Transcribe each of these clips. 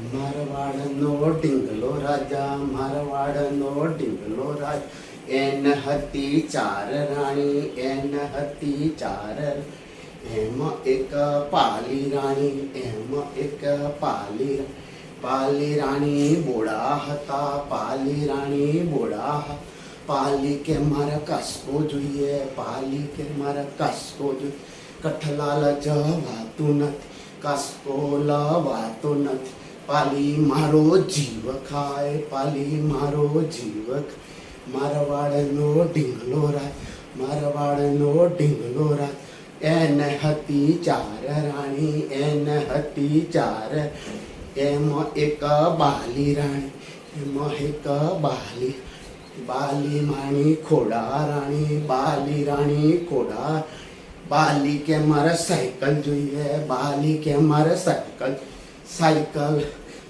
મારવાડનો ઢીંગલો રાજા, મારવાડનો ઢીંગલો રાજા. N હતી ચાર રાણી, N હતી ચાર. એમાં એક પાલી રાણી, એમાં એક પાલી. પાલી રાણી બોડા હતા, પાલી રાણી બોડા. પાલી કે મારે કસકો જોઈએ, પાલી કે મારે કસકો જોઈએ. કઠલાલ જવાતું નથી, કસકો લવાતું નથી. પાલી મારો જીવ ખાય, પાલી મારો જીવ ખાય. મારવાડનો ઢીંગલો રાજ, મારવાડનો ઢીંગલો રાજ. એને હતી ચાર રાણી, એને હતી ચાર. એમાં એક બાલી રાણી, એમાં એક બાલી. બાલી માણી ખોડા રાણી, બાલી રાણી ખોડા. બાલી કે મારે સાયકલ જોઈએ, બાલી કે મારે સાયકલ. સાયકલ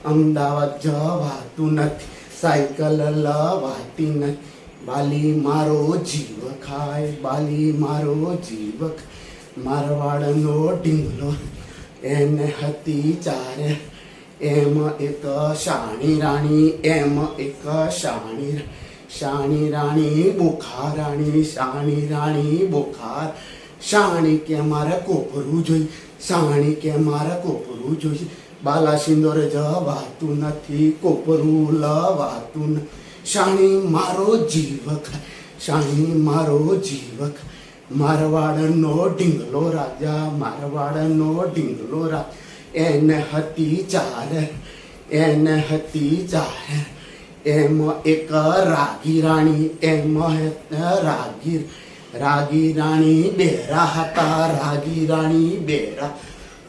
અમદાવાદ જવાતું નથી, સાયકલ લવાતી નથી. બાલી મારો જીવ ખાય, બાલી મારો જીવ ખાય. મારવાડનો ઢીંગલો એને હતી ચારે. એમાં એક શાણી રાણી, એમાં એક શાણી. શાણી રાણી બોખાર રાણી, શાણી રાણી બોખાર. શાણી કે મારે કોપરું જોઈએ, શાણી કે મારે કોપરું જોઈએ. બાલા સિંદોર જવાતું નથી, કોપરું લવાતું નથી. શાણી મારો જીવ ખાય, શાણી મારો જીવ ખાય. મારવાડનો ઢીંગલો રાજા, મારવાડનો ઢીંગલો રાજા. એને હતી ચાર, એને હતી ચાર. એમાં એક રાગી રાણી, એમાં રાગી. રાગી રાણી બેરા હતા, રાગી રાણી બેરા.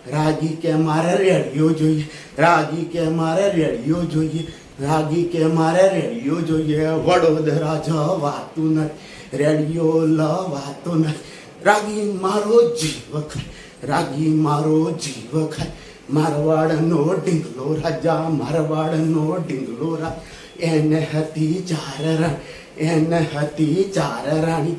રાગી કે મારે રેડિયો જોઈએ, રાગી કે મારે રેડિયો જોઈએ. રાગી કે મારે રેડિયો જોઈએ. વડોદરા જવાતું નથી, રેડિયો લવાતું નથી. રાગી મારો જીવ ખાય, રાગી મારો જીવ ખાય. મારવાડનો ઢીંગલો રાજા, મારવાડનો ઢીંગલો રાજા. એને હતી ચાર રાણી, એને હતી ચાર રાણી.